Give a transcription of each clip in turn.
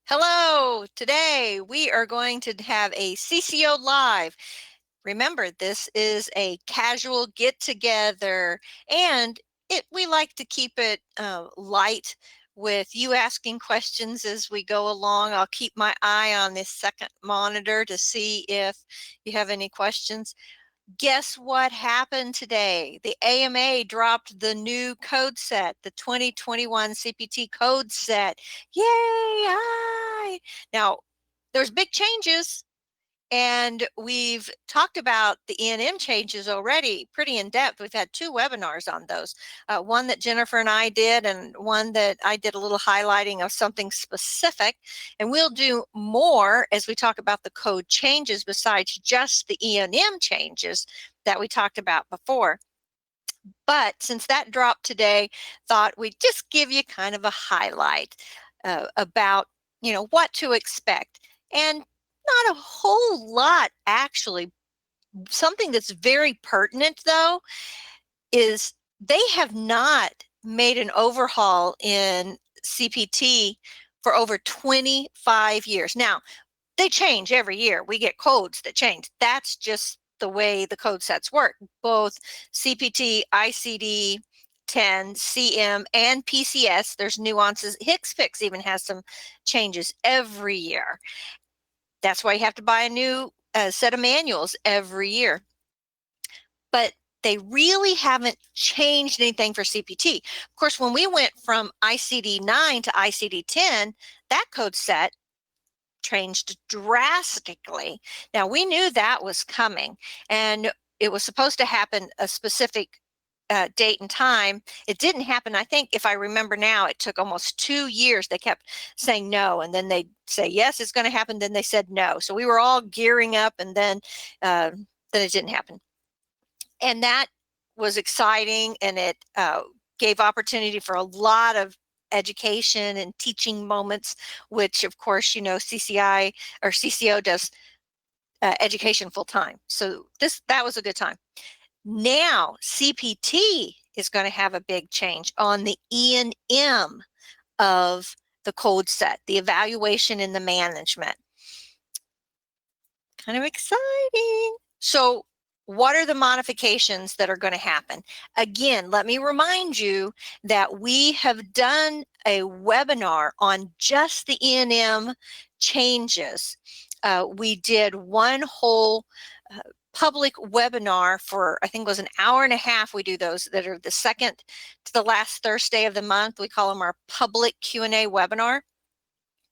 Hello, today we are going to have a CCO Live. Remember, this is a casual get-together, and we like to keep it light with you asking questions as we go along. I'll keep my eye on this second monitor to see if you have any questions. Guess what happened today? The AMA dropped the new code set, the 2021 CPT Code Set. Yay! Hi! Now, there's big changes, and we've talked about the E&M changes already pretty in depth. We've had 2 webinars on those, one that Jennifer and I did, and one that I did a little highlighting of something specific. And we'll do more as we talk about the code changes besides just the E&M changes that we talked about before. But since that dropped today, thought we'd just give you kind of a highlight about, what to expect. And not a whole lot, actually. Something that's very pertinent, though, is they have not made an overhaul in CPT for over 25 years. Now, they change every year. We get codes that change. That's just the way the code sets work. Both CPT, ICD 10, CM, and PCS, there's nuances. HCPCS even has some changes every year. That's why you have to buy a new set of manuals every year. But they really haven't changed anything for CPT. Of course, when we went from ICD 9 to ICD 10, that code set changed drastically. Now, we knew that was coming, and it was supposed to happen a specific date and time. It didn't happen. I think, if I remember now, it took almost 2 years. They kept saying no, and then they'd say, yes, it's going to happen. Then they said no. So we were all gearing up, and then it didn't happen. And that was exciting, and it gave opportunity for a lot of education and teaching moments, which, of course, CCI or CCO does education full time. So that was a good time. Now, CPT is going to have a big change on the E&M of the code set, the evaluation and the management. Kind of exciting. So what are the modifications that are going to happen? Again, let me remind you that we have done a webinar on just the E&M changes. We did one whole public webinar for, I think it was an hour and a half. We do those that are the second to the last Thursday of the month. We call them our public Q&A webinar.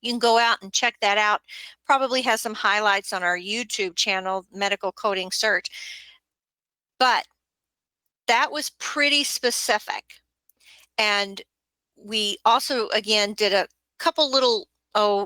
You can go out and check that out. Probably has some highlights on our YouTube channel, Medical Coding Search. But that was pretty specific. And we also, again, did a couple little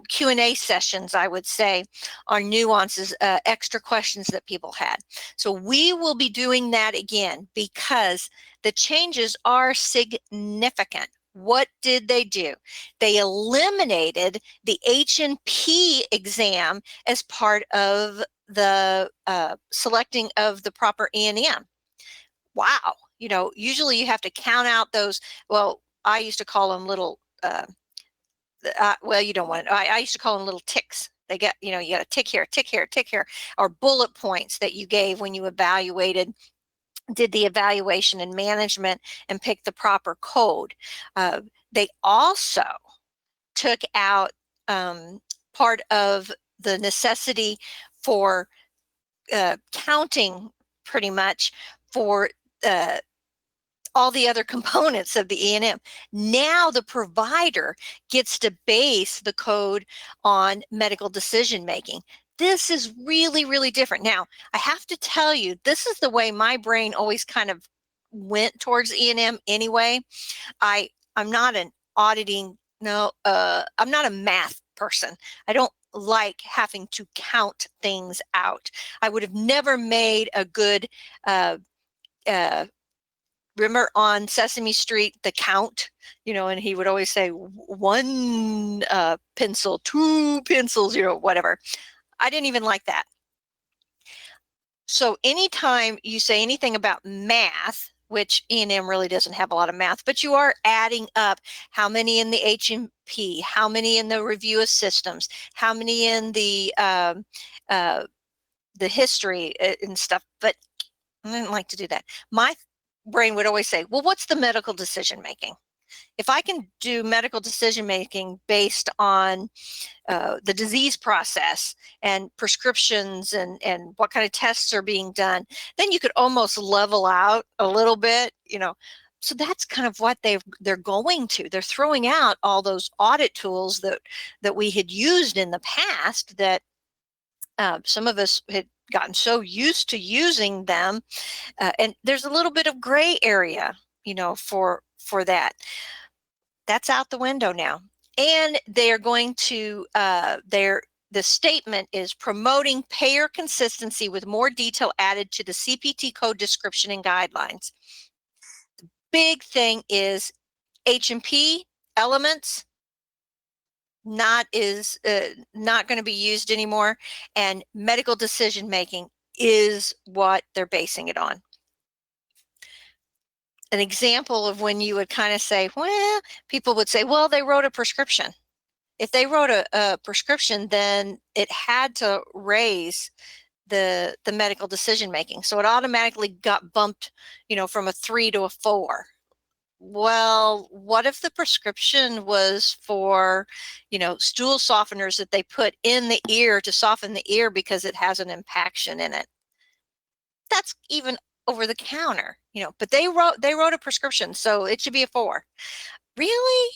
Q&A sessions, I would say, on nuances, extra questions that people had. So we will be doing that again because the changes are significant. What did they do? They eliminated the H&P exam as part of the selecting of the proper E&M. Wow. Usually you have to count out those, well, I used to call them little well, you don't want it. I used to call them little ticks. They get, you got a tick here, tick here, tick here, or bullet points that you gave when you did the evaluation and management and picked the proper code. They also took out part of the necessity for counting pretty much for all the other components of the E&M. Now the provider gets to base the code on medical decision making. This is really, really different. Now, I have to tell you, this is the way my brain always kind of went towards E&M anyway. I'm not an auditing, I'm not a math person. I don't like having to count things out. I would have never made a good remember on Sesame Street, the count, and he would always say 1 pencil, 2 pencils, whatever. I didn't even like that. So anytime you say anything about math, which E&M really doesn't have a lot of math, but you are adding up how many in the H&P, how many in the review of systems, how many in the history and stuff, but I didn't like to do that. My brain would always say, well, what's the medical decision making? If I can do medical decision making based on the disease process and prescriptions and what kind of tests are being done, then you could almost level out a little bit, So that's kind of what they're going to. They're throwing out all those audit tools that we had used in the past that some of us had gotten so used to using them, and there's a little bit of gray area, for that. That's out the window now. And they are going to, the statement is promoting payer consistency with more detail added to the CPT code description and guidelines. The big thing is H&P elements not going to be used anymore, and medical decision making is what they're basing it on. An example of when you would kind of say, well, people would say, well, they wrote a prescription. If they wrote a prescription, then it had to raise the medical decision making. So it automatically got bumped, from a 3 to a 4. Well, what if the prescription was for, stool softeners that they put in the ear to soften the ear because it has an impaction in it? That's even over the counter, but they wrote a prescription, so it should be a 4. Really?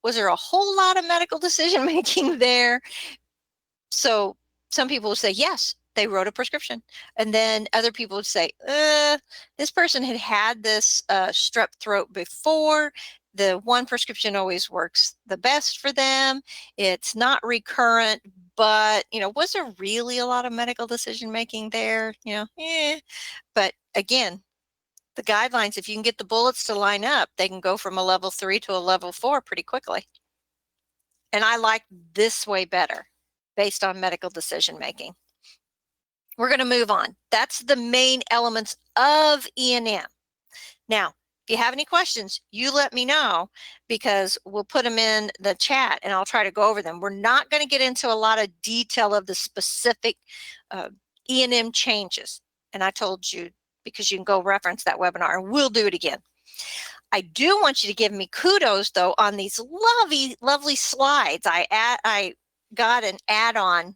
Was there a whole lot of medical decision making there? So some people would say, yes, they wrote a prescription. And then other people would say, this person had this strep throat before. The one prescription always works the best for them. It's not recurrent, but, was there really a lot of medical decision making there? But again, the guidelines, if you can get the bullets to line up, they can go from a level 3 to a level 4 pretty quickly. And I like this way better based on medical decision making. We're going to move on. That's the main elements of E&M. Now, if you have any questions, you let me know, because we'll put them in the chat and I'll try to go over them. We're not going to get into a lot of detail of the specific E&M changes. And I told you, because you can go reference that webinar, and we'll do it again. I do want you to give me kudos, though, on these lovely slides. I got an add-on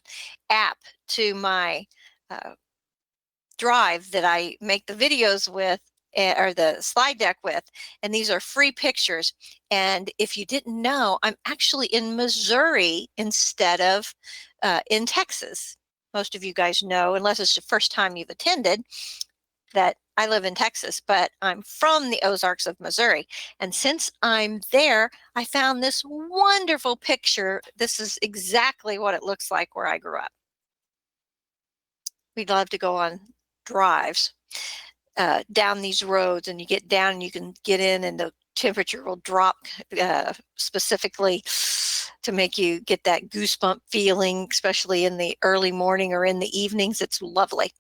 app to my drive that I make the videos with, or the slide deck with, and these are free pictures. And if you didn't know, I'm actually in Missouri instead of in Texas. Most of you guys know, unless it's the first time you've attended, that I live in Texas, but I'm from the Ozarks of Missouri. And since I'm there, I found this wonderful picture. This is exactly what it looks like where I grew up. We'd love to go on drives down these roads, and you get down and you can get in, and the temperature will drop specifically to make you get that goosebump feeling, especially in the early morning or in the evenings. It's lovely.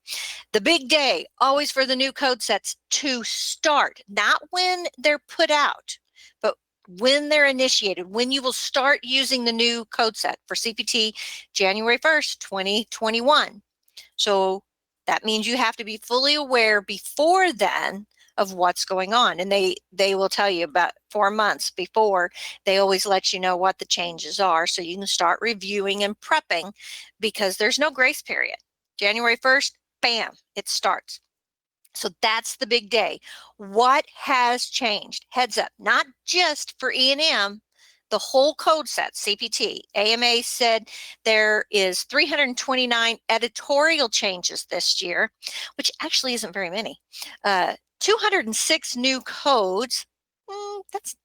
The big day, always for the new code sets to start, not when they're put out, but when they're initiated, when you will start using the new code set for CPT January 1st, 2021. So that means you have to be fully aware before then of what's going on. And they will tell you about 4 months before. They always let you know what the changes are, so you can start reviewing and prepping, because there's no grace period. January 1st, bam, it starts. So that's the big day. What has changed? Heads up, not just for E&M, the whole code set, CPT. AMA said there is 329 editorial changes this year, which actually isn't very many. 206 new codes. That's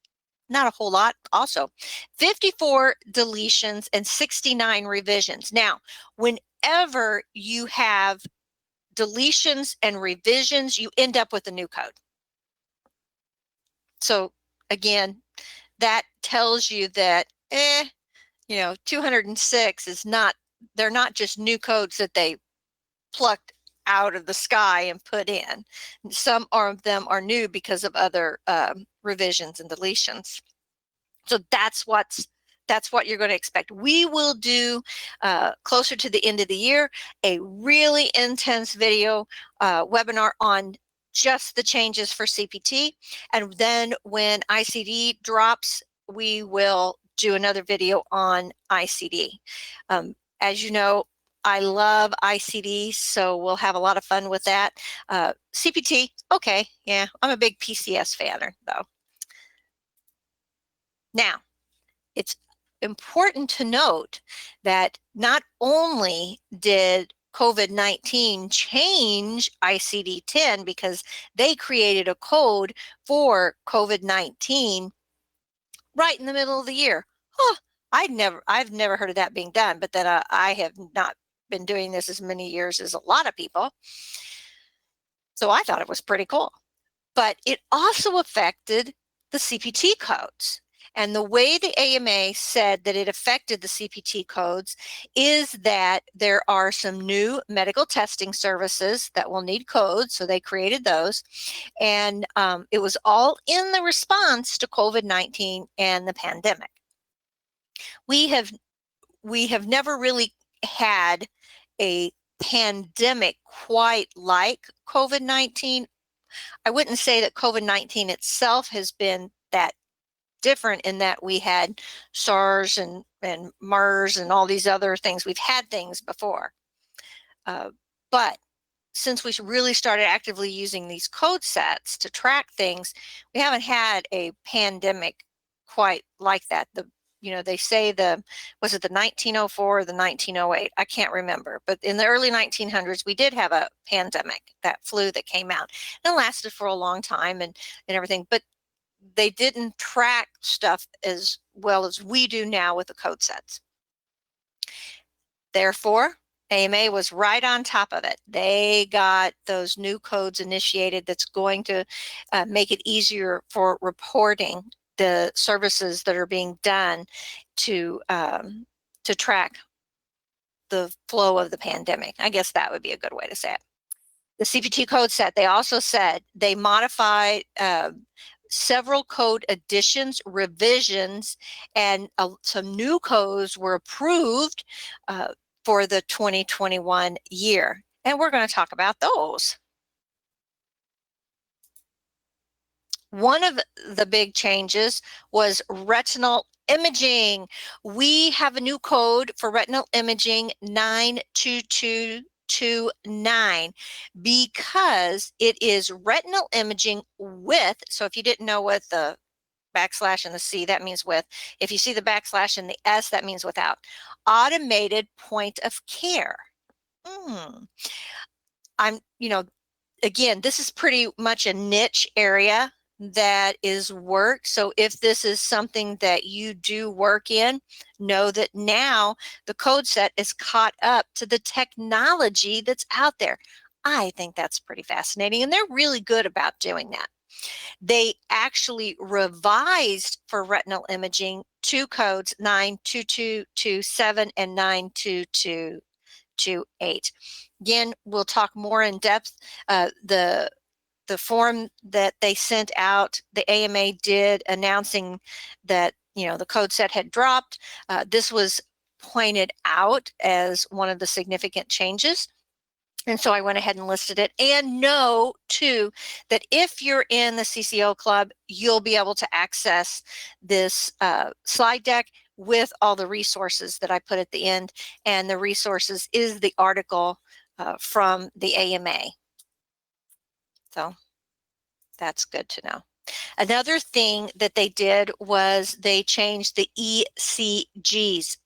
not a whole lot. Also, 54 deletions and 69 revisions. Now, whenever you have deletions and revisions, you end up with a new code. So again, that tells you that 206 is not, they're not just new codes that they plucked out of the sky and put in. Some of them are new because of other revisions and deletions. So that's what you're going to expect. We will do closer to the end of the year a really intense video webinar on just the changes for CPT, and then when ICD drops, we will do another video on ICD. As you know, I love ICD, so we'll have a lot of fun with that. CPT, okay, yeah, I'm a big PCS fan though. Now, it's important to note that not only did COVID-19 change ICD-10 because they created a code for COVID-19 right in the middle of the year. Oh, I've never heard of that being done, but then I have not been doing this as many years as a lot of people. So I thought it was pretty cool. But it also affected the CPT codes. And the way the AMA said that it affected the CPT codes is that there are some new medical testing services that will need codes, so they created those. And it was all in the response to COVID-19 and the pandemic. We have never really had a pandemic quite like COVID-19. I wouldn't say that COVID-19 itself has been that different in that we had SARS and MERS and all these other things. We've had things before. But since we really started actively using these code sets to track things, we haven't had a pandemic quite like that. They say was it the 1904 or the 1908? I can't remember. But in the early 1900s, we did have a pandemic, that flu that came out. And it lasted for a long time and everything. But they didn't track stuff as well as we do now with the code sets. Therefore, AMA was right on top of it. They got those new codes initiated that's going to make it easier for reporting the services that are being done to track the flow of the pandemic. I guess that would be a good way to say it. The CPT code set, they also said they modified several code additions, revisions, and some new codes were approved for the 2021 year. And we're going to talk about those. One of the big changes was retinal imaging. We have a new code for retinal imaging 92229 because it is retinal imaging with, so if you didn't know what the backslash and the C, that means with. If you see the backslash and the S, that means without. Automated point of care. Again, this is pretty much a niche area that is work. So if this is something that you do work in, know that now the code set is caught up to the technology that's out there. I think that's pretty fascinating, and they're really good about doing that. They actually revised for retinal imaging two codes, 92227 and 92228. Again, we'll talk more in depth. The form that they sent out, the AMA did, announcing that the code set had dropped. This was pointed out as one of the significant changes. And so I went ahead and listed it. And know, too, that if you're in the CCO Club, you'll be able to access this slide deck with all the resources that I put at the end. And the resources is the article from the AMA. So that's good to know. Another thing that they did was they changed the ECGs.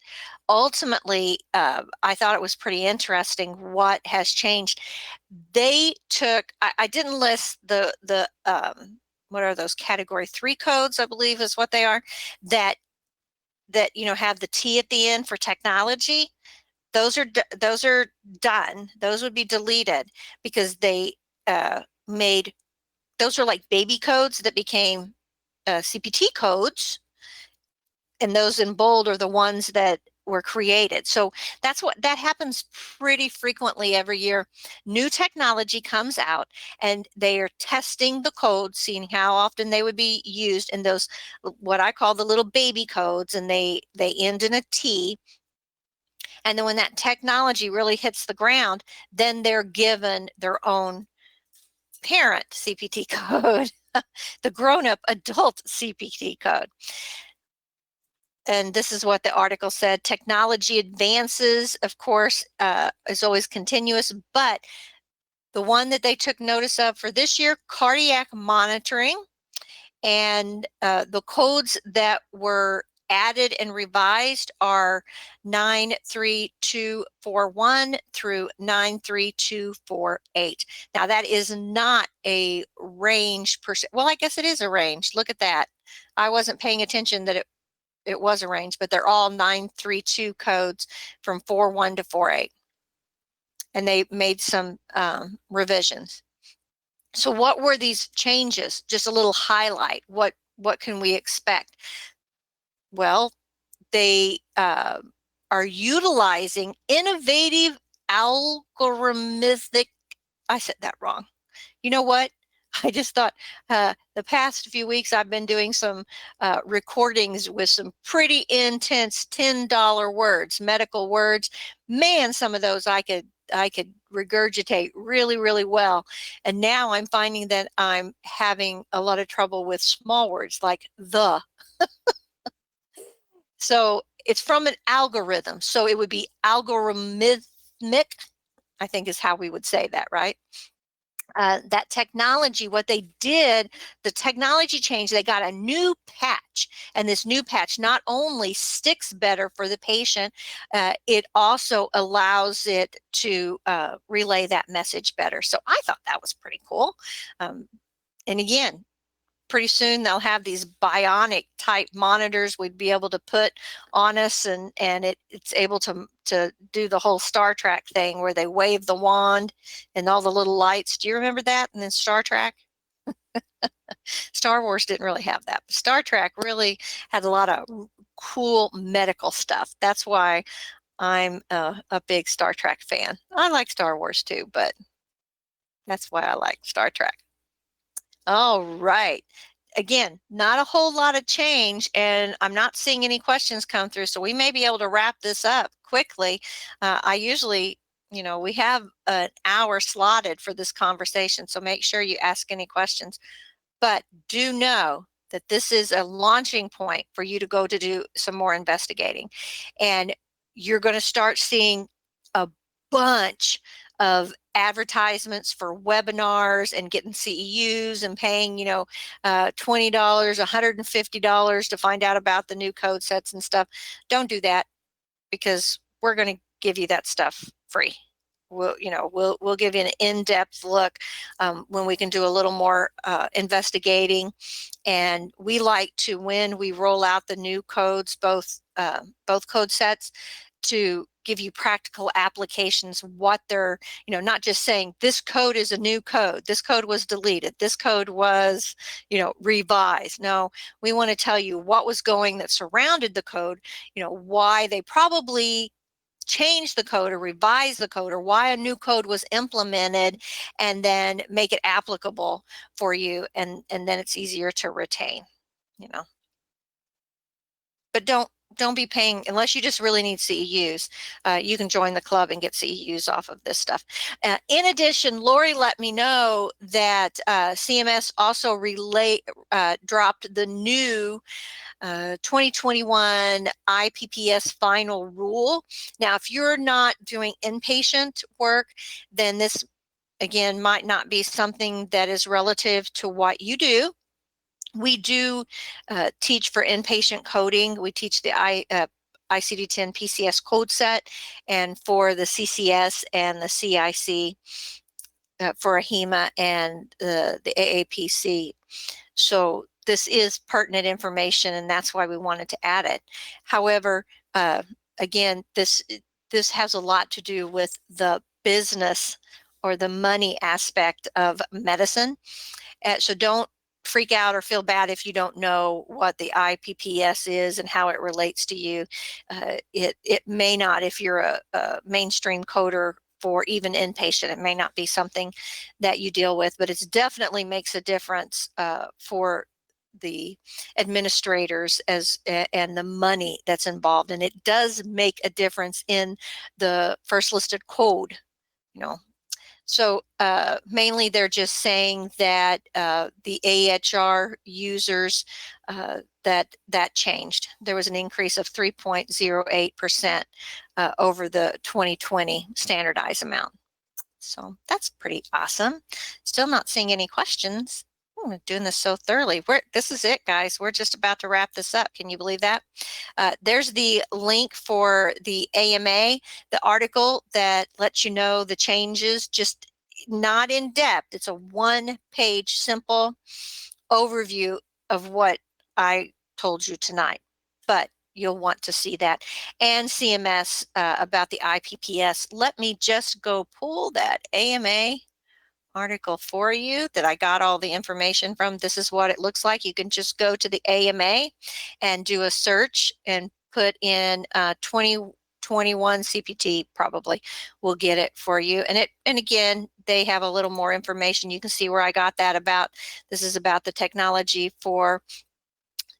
Ultimately, I thought it was pretty interesting what has changed. They took, I didn't list the what are those category 3 codes, I believe is what they are, that have the T at the end for technology. Those are done. Those would be deleted because they made, those are like baby codes that became CPT codes. And those in bold are the ones that were created. So that happens pretty frequently every year. New technology comes out and they are testing the codes, seeing how often they would be used in those, what I call the little baby codes, and they end in a T. And then when that technology really hits the ground, then they're given their own parent CPT code, the grown-up adult CPT code. And this is what the article said. Technology advances, of course, is always continuous, but the one that they took notice of for this year, cardiac monitoring, and the codes that were added and revised are 93241 through 93248. Now that is not a range per se. Well, I guess it is a range. Look at that. I wasn't paying attention that it was a range, but they're all 932 codes from 41 to 48. And they made some revisions. So what were these changes? Just a little highlight. What can we expect? Well, they are utilizing innovative algorithmic, I said that wrong. You know what? I just thought the past few weeks I've been doing some recordings with some pretty intense $10 words, medical words. Man, some of those I could regurgitate really, really well. And now I'm finding that I'm having a lot of trouble with small words like the. So it's from an algorithm. So it would be algorithmic, I think is how we would say that, right? That technology, what they did, the technology changed, they got a new patch, and this new patch not only sticks better for the patient, it also allows it to relay that message better. So I thought that was pretty cool. And again, pretty soon they'll have these bionic type monitors we'd be able to put on us, and it's able to do the whole Star Trek thing where they wave the wand and all the little lights. Do you remember that? And then Star Trek? Star Wars didn't really have that, but Star Trek really had a lot of cool medical stuff. That's why I'm a big Star Trek fan. I like Star Wars too, but that's why I like Star Trek. All right. Again, not a whole lot of change, and I'm not seeing any questions come through, so we may be able to wrap this up quickly. I usually, we have an hour slotted for this conversation, so make sure you ask any questions. But do know that this is a launching point for you to go to do some more investigating. And you're going to start seeing a bunch of advertisements for webinars and getting CEUs and paying, $20, $150 to find out about the new code sets and stuff. Don't do that, because we're going to give you that stuff free. We'll give you an in-depth look when we can do a little more investigating. And we like to, when we roll out the new codes, both code sets, to give you practical applications, what they're, not just saying this code is a new code, this code was deleted, this code was, revised. No, we want to tell you what was going that surrounded the code, why they probably change the code or revise the code, or why a new code was implemented, and then make it applicable for you, and then it's easier to retain. But don't be paying unless you just really need CEUs. You can join the club and get CEUs off of this stuff. In addition, Lori let me know that CMS also dropped the new 2021 IPPS final rule. Now, if you're not doing inpatient work, then this, again, might not be something that is relative to what you do. We do teach for inpatient coding. We teach the ICD-10 PCS code set, and for the CCS and the CIC for AHEMA and the AAPC. So this is pertinent information, and that's why we wanted to add it. However, again, this has a lot to do with the business or the money aspect of medicine. So don't freak out or feel bad if you don't know what the IPPS is and how it relates to you. It may not, if you're a mainstream coder for even inpatient, it may not be something that you deal with, but it definitely makes a difference for the administrators and the money that's involved. And it does make a difference in the first listed code, you know. So mainly they're just saying that the AHR users, that changed. There was an increase of 3.08% over the 2020 standardized amount. So that's pretty awesome. Still not seeing any questions. We're doing this so thoroughly. This is it, guys. We're just about to wrap this up. Can you believe that? There's the link for the AMA, the article that lets you know the changes, just not in depth. It's a one-page simple overview of what I told you tonight, but you'll want to see that. And CMS about the IPPS. Let me just go pull that AMA article for you that I got all the information from. This is what it looks like. You can just go to the AMA and do a search and put in 2021 CPT, probably will get it for you. And again, they have a little more information. You can see where I got that about. This is about the technology for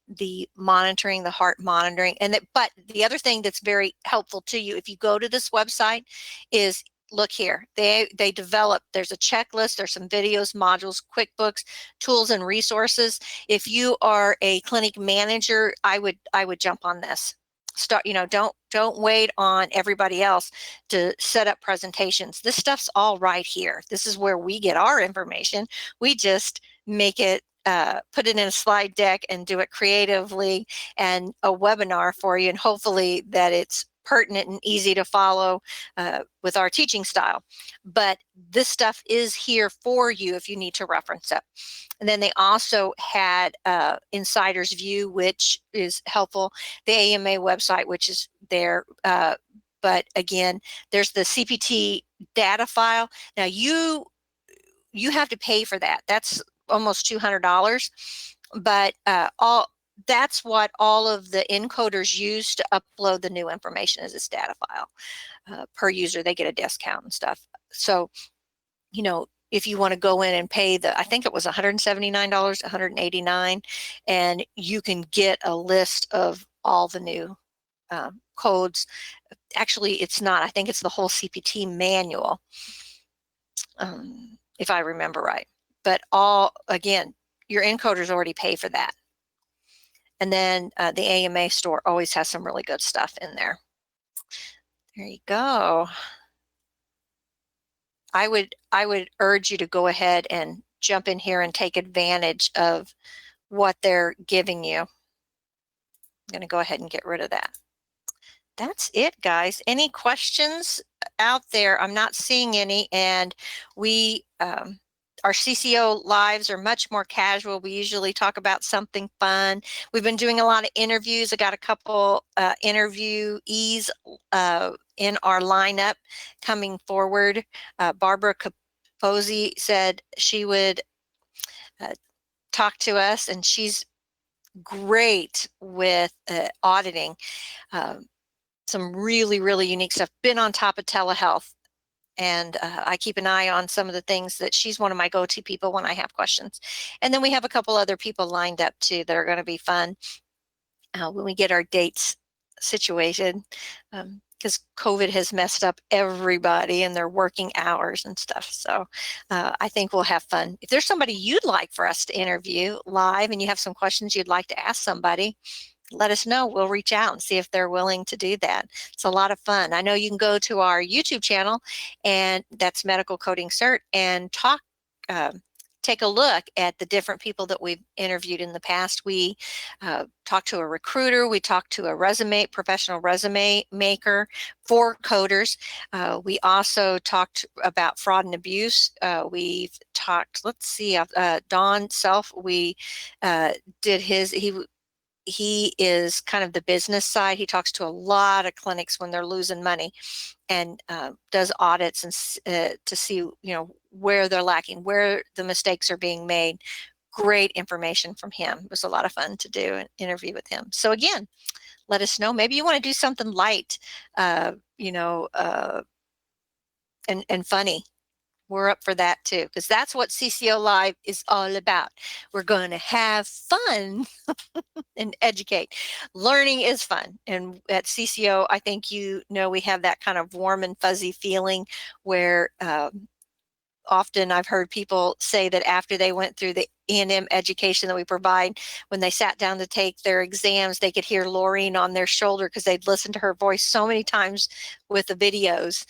the monitoring, the heart monitoring. But the other thing that's very helpful to you, if you go to this website, is look here. They develop, there's a checklist, there's some videos, modules, QuickBooks, tools and resources. If you are a clinic manager, I would jump on this. Start, don't wait on everybody else to set up presentations. This stuff's all right here. This is where we get our information. We just make it, put it in a slide deck and do it creatively, and a webinar for you, and hopefully that it's pertinent and easy to follow with our teaching style. But this stuff is here for you if you need to reference it. And then they also had Insider's View, which is helpful. The AMA website, which is there. But again, there's the CPT data file. Now you have to pay for that. That's almost $200. But that's what all of the encoders use to upload the new information as this data file. Per user, they get a discount and stuff. So, if you want to go in and pay I think it was $179, $189, and you can get a list of all the new codes. Actually, it's not. I think it's the whole CPT manual, if I remember right. But again, your encoders already pay for that. And then the AMA store always has some really good stuff in there. There you go. I would urge you to go ahead and jump in here and take advantage of what they're giving you. I'm going to go ahead and get rid of that. That's it, guys. Any questions out there? I'm not seeing any, and our CCO lives are much more casual. We usually talk about something fun. We've been doing a lot of interviews. I got a couple interviewees in our lineup coming forward. Barbara Capozzi said she would talk to us, and she's great with auditing. Some really, really unique stuff. Been on top of telehealth. And I keep an eye on some of the things that she's one of my go-to people when I have questions. And then we have a couple other people lined up too that are going to be fun when we get our dates situated, because COVID has messed up everybody and their working hours and stuff. So I think we'll have fun. If there's somebody you'd like for us to interview live and you have some questions you'd like to ask somebody, let us know. We'll reach out and see if they're willing to do that. It's a lot of fun. I know you can go to our YouTube channel, and that's Medical Coding Cert, and take a look at the different people that we've interviewed in the past. We talked to a recruiter. We talked to a professional resume maker for coders. We also talked about fraud and abuse. We've talked, let's see, Don Self, we did he is kind of the business side. He talks to a lot of clinics when they're losing money, and does audits and to see where they're lacking, where the mistakes are being made, great information from him. It was a lot of fun to do an interview with him. So again, let us know. Maybe you want to do something light, and funny. We're up for that too, because that's what CCO Live is all about. We're going to have fun and educate. Learning is fun. And at CCO, I think we have that kind of warm and fuzzy feeling where often I've heard people say that after they went through the E&M education that we provide, when they sat down to take their exams, they could hear Laureen on their shoulder because they'd listened to her voice so many times with the videos,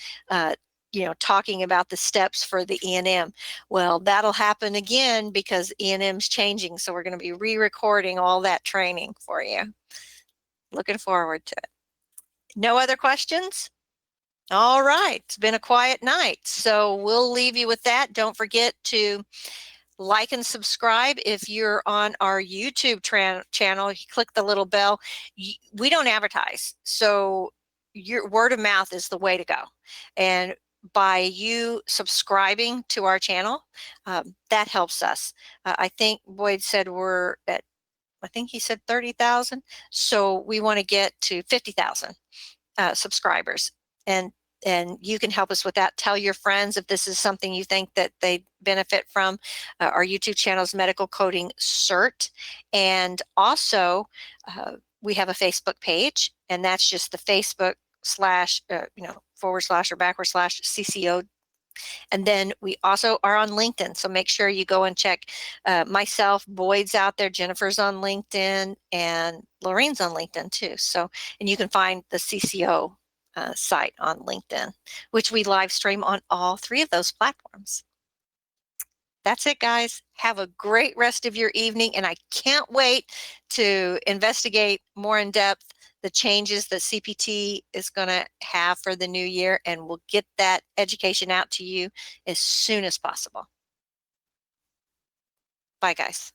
talking about the steps for the E&M. Well, that'll happen again because E&M's changing. So we're going to be re-recording all that training for you. Looking forward to it. No other questions? All right, it's been a quiet night, so we'll leave you with that. Don't forget to like and subscribe if you're on our YouTube channel. You click the little bell. We don't advertise, so your word of mouth is the way to go. And by you subscribing to our channel, that helps us. I think Boyd said we're at, I think he said 30,000. So we want to get to 50,000 subscribers. And you can help us with that. Tell your friends if this is something you think that they benefit from. Our YouTube channel is Medical Coding Cert. And also we have a Facebook page, and that's just the Facebook / CCO. And then we also are on LinkedIn. So make sure you go and check myself, Boyd's out there, Jennifer's on LinkedIn, and Laureen's on LinkedIn too. So, and you can find the CCO site on LinkedIn, which we live stream on all 3 of those platforms. That's it, guys. Have a great rest of your evening, and I can't wait to investigate more in depth the changes that CPT is going to have for the new year, and we'll get that education out to you as soon as possible. Bye, guys.